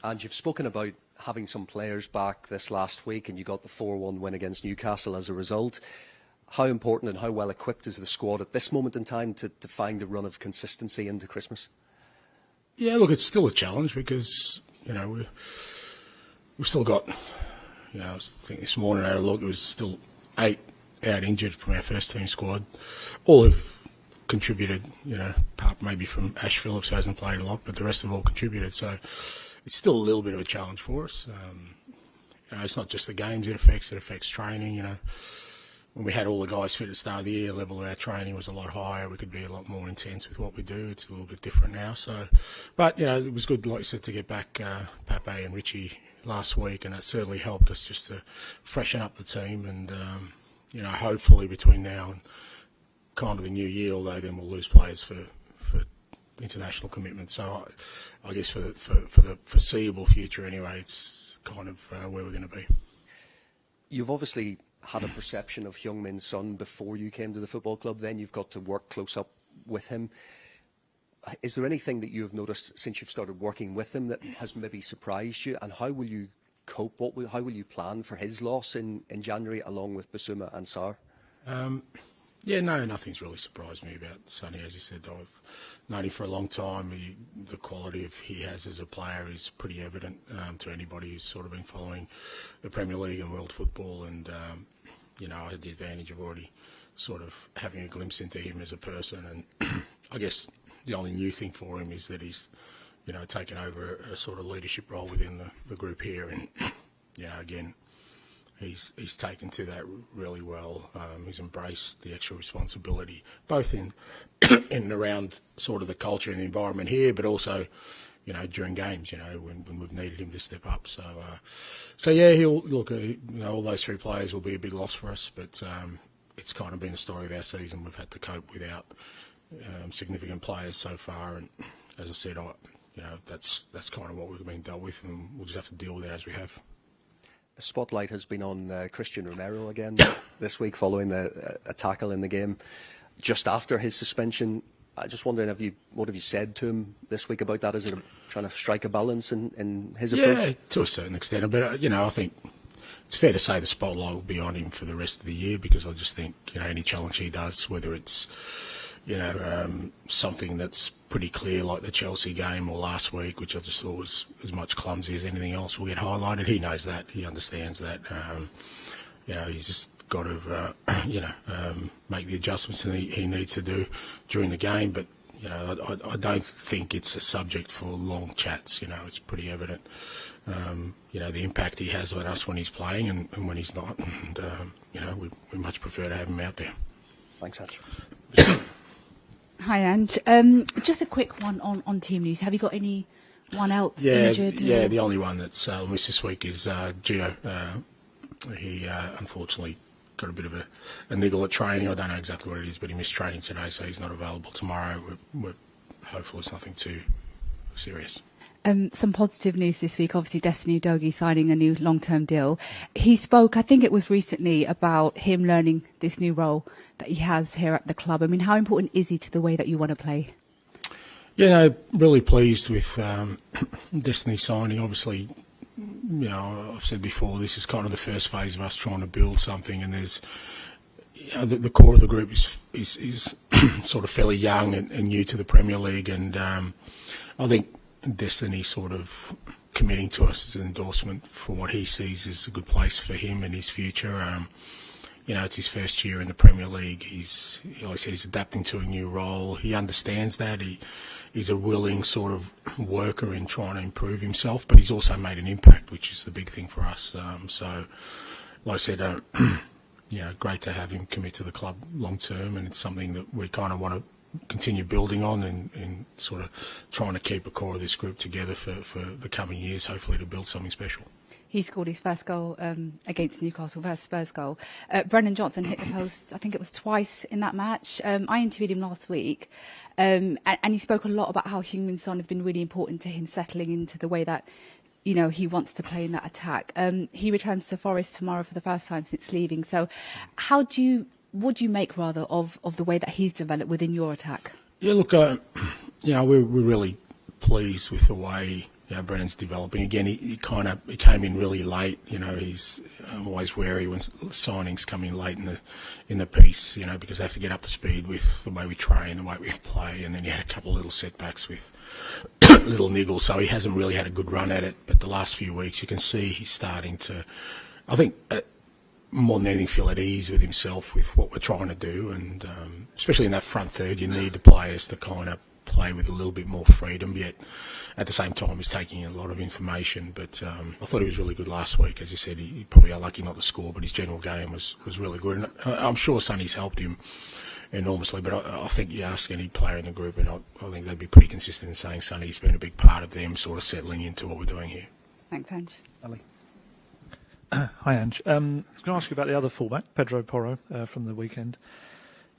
And you've spoken about having some players back this last week, and you got the 4-1 win against Newcastle as a result. How important and how well equipped is the squad at this moment in time to find a run of consistency into Christmas? Yeah, look, it's still a challenge because, we've still got, I think this morning I had a look, it was still 8 out injured from our first team squad. All have contributed, apart maybe from Ash Phillips, who hasn't played a lot, but the rest have all contributed. So it's still a little bit of a challenge for us. It's not just the games it affects training, When we had all the guys fit at the start of the year, the level of our training was a lot higher. We could be a lot more intense with what we do. It's a little bit different now. But it was good, like you said, to get back Pape and Richie last week, and that certainly helped us just to freshen up the team. And hopefully between now and kind of the new year, although then we'll lose players for international commitments. So I guess for the foreseeable future anyway, it's kind of where we're going to be. You've obviously had a perception of Heung-min Son before you came to the football club. Then you've got to work close up with him. Is there anything that you've noticed since you've started working with him that has maybe surprised you? And how will you cope? How will you plan for his loss in January along with Basuma and Sarr? Nothing's really surprised me about Sonny. As you said, I've known him for a long time. The quality he has as a player is pretty evident to anybody who's sort of been following the Premier League and world football. And I had the advantage of already sort of having a glimpse into him as a person. And I guess the only new thing for him is that he's, taken over a sort of leadership role within the group here. And, again, he's taken to that really well. He's embraced the extra responsibility, both in and around sort of the culture and the environment here, but also, during games, when we've needed him to step up. So he'll look. All those 3 players will be a big loss for us, but it's kind of been the story of our season. We've had to cope without significant players so far, and as I said, that's kind of what we've been dealt with, and we'll just have to deal with it as we have. The spotlight has been on Christian Romero again this week following a tackle in the game just after his suspension. I'm just wondering, what have you said to him this week about that? Is it trying to strike a balance in his approach? Yeah, to a certain extent. But, I think it's fair to say the spotlight will be on him for the rest of the year, because I just think, any challenge he does, whether it's, something that's pretty clear like the Chelsea game or last week, which I just thought was as much clumsy as anything else, will get highlighted. He knows that. He understands that. He's just got to, make the adjustments that he needs to do during the game. But, I don't think it's a subject for long chats. It's pretty evident, the impact he has on us when he's playing and when he's not. And, we much prefer to have him out there. Thanks, Ange. Hi, Ange. Just a quick one on team news. Have you got anyone else injured? Yeah, the only one that's missed this week is Gio. He unfortunately got a bit of a niggle at training. I don't know exactly what it is, but he missed training today, so he's not available tomorrow. We're hopeful it's nothing too serious. Some positive news this week, obviously Destiny Udogie signing a new long-term deal. He spoke, I think it was recently, about him learning this new role that he has here at the club. I mean, how important is he to the way that you want to play? Really pleased with Destiny signing. Obviously, I've said before, this is kind of the first phase of us trying to build something, and there's the core of the group is sort of fairly young and new to the Premier League, and I think Destiny sort of committing to us as an endorsement for what he sees as a good place for him and his future. It's his first year in the Premier League. Like I said, he's adapting to a new role. He understands that. He's a willing sort of worker in trying to improve himself, but he's also made an impact, which is the big thing for us. So, like I said, great to have him commit to the club long term, and it's something that we kind of want to continue building on and sort of trying to keep a core of this group together for the coming years, hopefully to build something special. He scored his first goal against Newcastle, first Spurs goal. Brennan Johnson hit the post, I think it was twice in that match. I interviewed him last week, and he spoke a lot about how Heung-min Son has been really important to him settling into the way that he wants to play in that attack. He returns to Forest tomorrow for the first time since leaving. So what do you make of the way that he's developed within your attack? Yeah, look, we're really pleased with the way Brennan's developing. Again, he came in really late. He's always wary when signings come in late in the piece, because they have to get up to speed with the way we train, the way we play, and then he had a couple of little setbacks with little niggles, so he hasn't really had a good run at it. But the last few weeks, you can see he's starting to, I think, more than anything, feel at ease with himself with what we're trying to do, and especially in that front third, you need the players to kind of play with a little bit more freedom, yet at the same time he's taking in a lot of information. But I thought he was really good last week. As you said, he probably unlucky not to score, but his general game was really good, and I'm sure Sonny's helped him enormously. But I think you ask any player in the group, and I think they'd be pretty consistent in saying Sonny's been a big part of them sort of settling into what we're doing here. Thanks, Ange. Ali. Hi, Ange. I was going to ask you about the other fullback, Pedro Porro, from the weekend.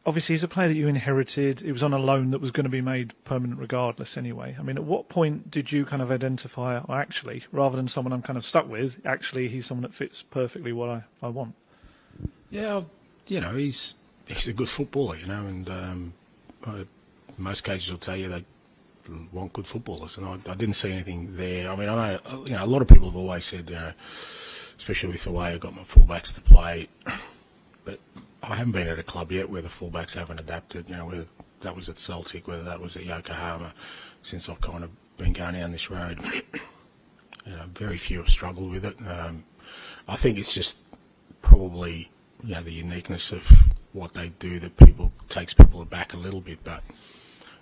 Obviously, he's a player that you inherited. He was on a loan that was going to be made permanent regardless anyway. I mean, at what point did you kind of identify, or actually, rather than someone I'm kind of stuck with, actually he's someone that fits perfectly what I want? Yeah, he's a good footballer, and most coaches will tell you they want good footballers, and I didn't see anything there. I mean, I know, a lot of people have always said, especially with the way I got my fullbacks to play, but I haven't been at a club yet where the fullbacks haven't adapted, whether that was at Celtic, whether that was at Yokohama, since I've kind of been going down this road. Very few have struggled with it. I think it's just probably, the uniqueness of what they do that takes people aback a little bit. But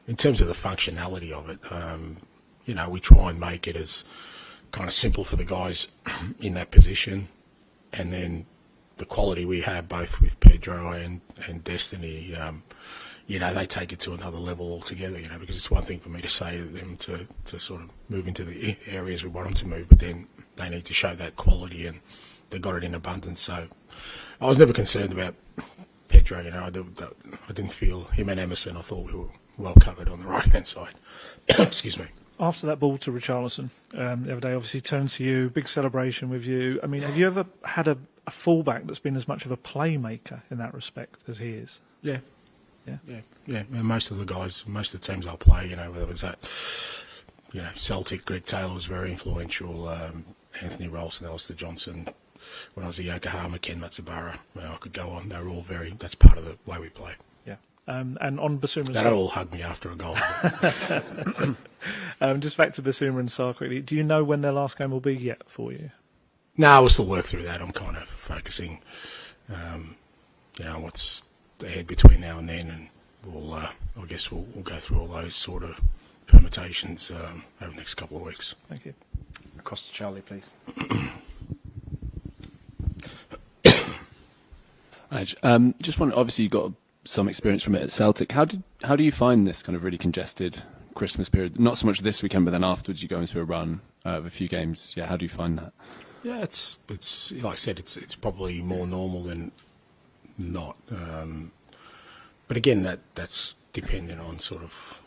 in terms of the functionality of it, we try and make it as kind of simple for the guys in that position, and then the quality we have both with Pedro and Destiny, they take it to another level altogether, because it's one thing for me to say to them to sort of move into the areas we want them to move, but then they need to show that quality, and they got it in abundance. So I was never concerned about Pedro, I didn't feel him and Emerson. I thought we were well covered on the right-hand side. Excuse me. After that ball to Richarlison the other day, obviously turned to you, big celebration with you. I mean, have you ever had a fullback that's been as much of a playmaker in that respect as he is? Yeah. Yeah. Most of the guys, most of the teams I'll play, whether it was that, Celtic, Greg Taylor was very influential, Anthony Rolson, Alistair Johnson. When I was at Yokohama, Ken Matsubara, I could go on. They were all that's part of the way we play. Yeah. And on Basuma, they don't all hug me after a goal. Just back to Basuma and Sarr quickly. Do you know when their last game will be yet for you? No, we'll still work through that. I'm kind of focusing, what's ahead between now and then, and we'll go through all those sort of permutations over the next couple of weeks. Thank you. Across to Charlie, please. Just one. Obviously, you got some experience from it at Celtic. How do you find this kind of really congested Christmas period? Not so much this weekend, but then afterwards you go into a run of a few games. Yeah, how do you find that? Yeah, it's like I said, it's probably more normal than not. But again, that's dependent on sort of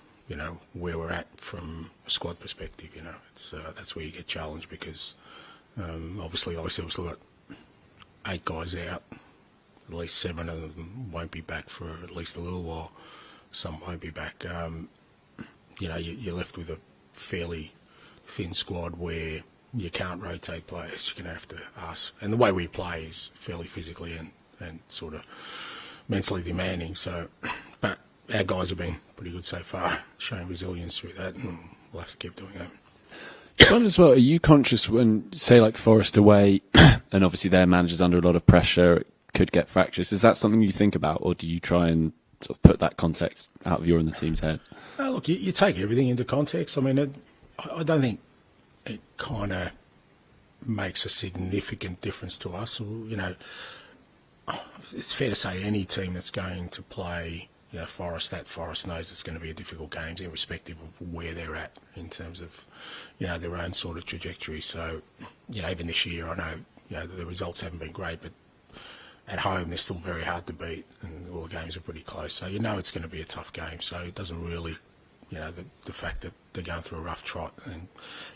where we're at from a squad perspective. It's that's where you get challenged, because obviously we've still got 8 guys out. At least 7 of them won't be back for at least a little while. Some won't be back. You're left with a fairly thin squad where you can't rotate players. You're going to have to ask. And the way we play is fairly physically and sort of mentally demanding. So, but our guys have been pretty good so far, showing resilience through that, and we'll have to keep doing that. John, as well, are you conscious when, say, like Forest away, and obviously their manager's under a lot of pressure, could get fractures? Is that something you think about, or do you try and sort of put that context out of your and the team's head? Look, you take everything into context. I mean, I don't think it kind of makes a significant difference to us. It's fair to say any team that's going to play, Forest knows it's going to be a difficult game, irrespective of where they're at in terms of, their own sort of trajectory. So, even this year, I know, the results haven't been great, but at home, they're still very hard to beat, and all the games are pretty close. So it's going to be a tough game. So it doesn't really, the fact that they're going through a rough trot, and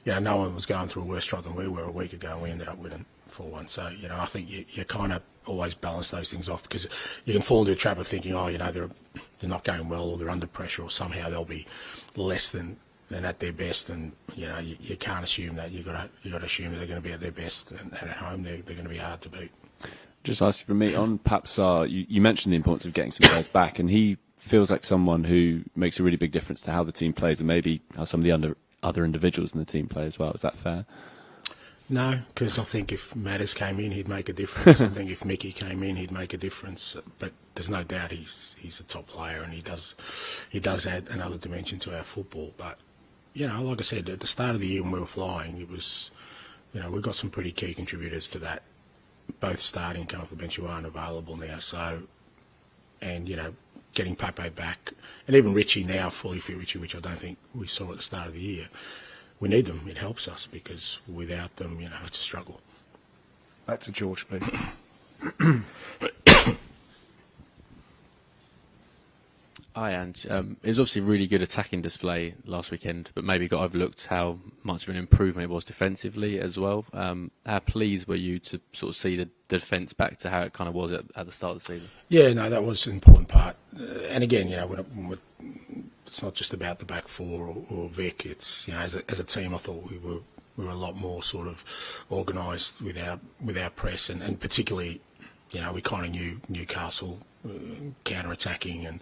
no one was going through a worse trot than we were a week ago, and we ended up winning 4-1. So I think you kind of always balance those things off, because you can fall into a trap of thinking, they're not going well, or they're under pressure, or somehow they'll be less than at their best, and you can't assume that. You got to assume that they're going to be at their best, and at home they're going to be hard to beat. Just asking for me on Papsar, you mentioned the importance of getting some players back, and he feels like someone who makes a really big difference to how the team plays, and maybe how some of the other individuals in the team play as well. Is that fair? No, because I think if Matters came in, he'd make a difference. I think if Mickey came in, he'd make a difference. But there's no doubt he's a top player, and he does add another dimension to our football. But like I said, at the start of the year when we were flying, it was, we've got some pretty key contributors to that, both starting, coming off the bench, who aren't available now. So, and getting Pape back, and even Richie now, fully fit Richie, which I don't think we saw at the start of the year. We need them. It helps us, because without them, it's a struggle. Back to George, please. Hi, Ange. It was obviously a really good attacking display last weekend, but maybe got overlooked how much of an improvement it was defensively as well. How pleased were you to sort of see the defence back to how it kind of was at the start of the season? Yeah, no, that was an important part. And again, it's not just about the back four or Vic. It's as a team, I thought we were a lot more sort of organised with our press, and particularly, we kind of knew Newcastle counter attacking, and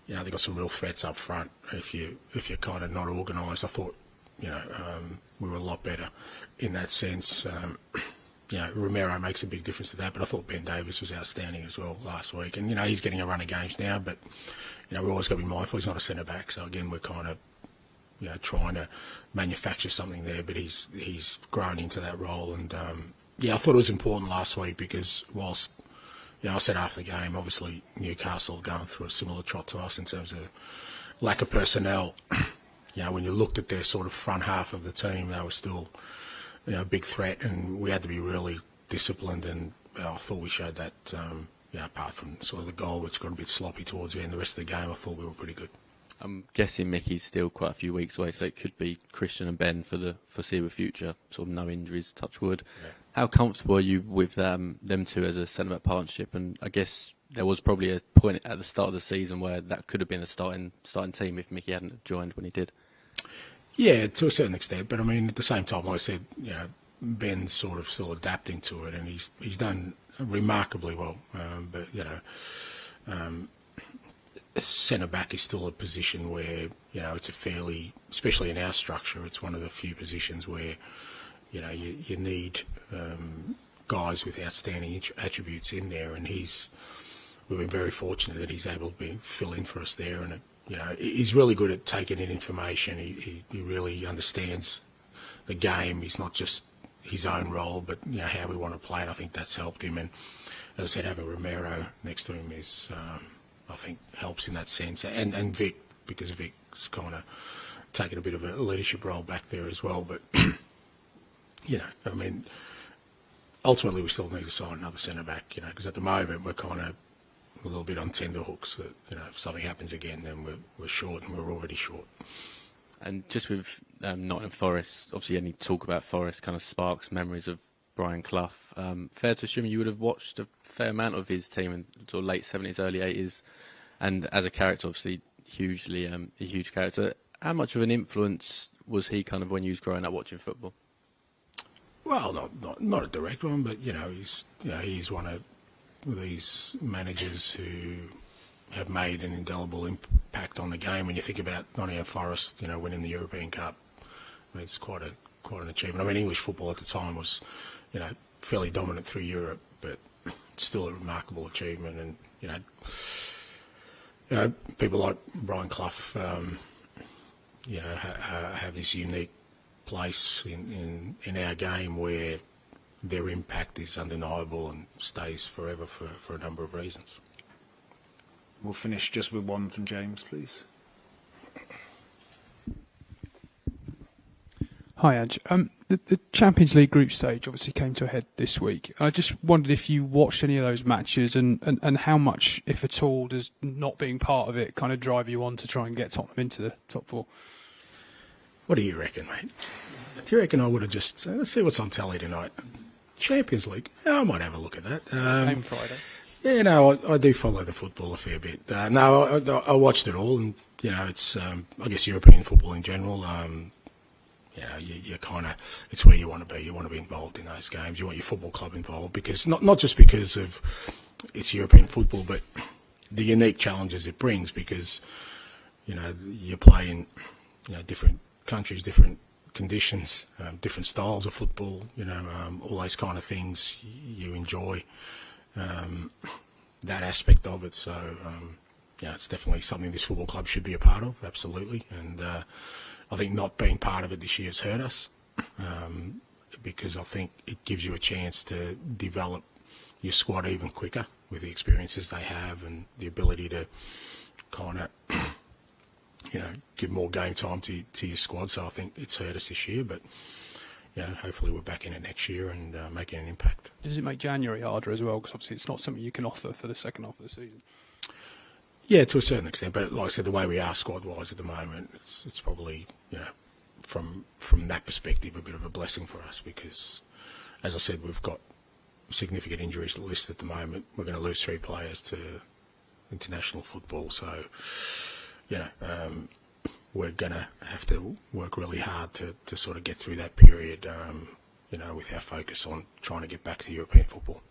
they got some real threats up front. If you're kind of not organised, I thought we were a lot better in that sense. Romero makes a big difference to that, but I thought Ben Davis was outstanding as well last week, and he's getting a run of games now, but. We've always got to be mindful. He's not a centre back, so again we're kind of trying to manufacture something there. But he's grown into that role, and I thought it was important last week because whilst I said after the game, obviously Newcastle going through a similar trot to us in terms of lack of personnel. When you looked at their sort of front half of the team, they were still a big threat, and we had to be really disciplined. And I thought we showed that. Apart from sort of the goal, which got a bit sloppy towards the end, the rest of the game, I thought we were pretty good. I'm guessing Mickey's still quite a few weeks away, so it could be Christian and Ben for the foreseeable future, sort of no injuries, touch wood. Yeah. How comfortable are you with them two as a centre-back partnership? And I guess there was probably a point at the start of the season where that could have been a starting team if Mickey hadn't joined when he did. Yeah, to a certain extent, but I mean, at the same time, like I said, Ben's sort of still adapting to it, and he's done remarkably well, but centre back is still a position where it's a fairly, especially in our structure, it's one of the few positions where you need guys with outstanding attributes in there, and we've been very fortunate that he's able to fill in for us there, and he's really good at taking in information. He really understands the game. He's not just his own role, but how we want to play, and I think that's helped him. And as I said, having Romero next to him is, I think, helps in that sense. And Vic, because Vic's kind of taken a bit of a leadership role back there as well. But I mean, ultimately we still need to sign another centre back, because at the moment we're kind of a little bit on tender hooks. That if something happens again, then we're short, and we're already short. And just with Nottingham Forest, obviously any talk about Forest kind of sparks memories of Brian Clough. Fair to assume you would have watched a fair amount of his team in sort of late 70s, early 80s, and as a character, obviously hugely a huge character. How much of an influence was he kind of when you was growing up watching football? Well, not a direct one, but he's one of these managers who have made an indelible impact on the game. When you think about Nottingham Forest, winning the European Cup, I mean, it's quite an achievement. I mean, English football at the time was, fairly dominant through Europe, but still a remarkable achievement. And people like Brian Clough, have this unique place in our game where their impact is undeniable and stays forever for a number of reasons. We'll finish just with one from James, please. Hi, Ange. The Champions League group stage obviously came to a head this week. I just wondered if you watched any of those matches and how much, if at all, does not being part of it kind of drive you on to try and get Tottenham into the top four? What do you reckon, mate? Do you reckon I would have just let's see what's on telly tonight? Champions League? I might have a look at that. Game Friday. Yeah, I do follow the football a fair bit. I watched it all, and you know, it's I guess European football in general. You know, you kind of, it's where you want to be. You want to be involved in those games. You want your football club involved, because not just because of it's European football, but the unique challenges it brings, because, you know, you play in, you know, different countries, different conditions, different styles of football, you know, all those kind of things you enjoy, that aspect of it. So, yeah, it's definitely something this football club should be a part of, absolutely. And I think not being part of it this year has hurt us, because I think it gives you a chance to develop your squad even quicker with the experiences they have and the ability to kind of, you know, give more game time to your squad. So I think it's hurt us this year, but yeah, hopefully we're back in it next year and making an impact. Does it make January harder as well? Because obviously it's not something you can offer for the second half of the season. Yeah, to a certain extent, but like I said, the way we are squad-wise at the moment, it's probably, you know, from that perspective, a bit of a blessing for us, because, as I said, we've got significant injuries listed at the moment. We're going to lose 3 players to international football, so, you know, we're going to have to work really hard to sort of get through that period, you know, with our focus on trying to get back to European football.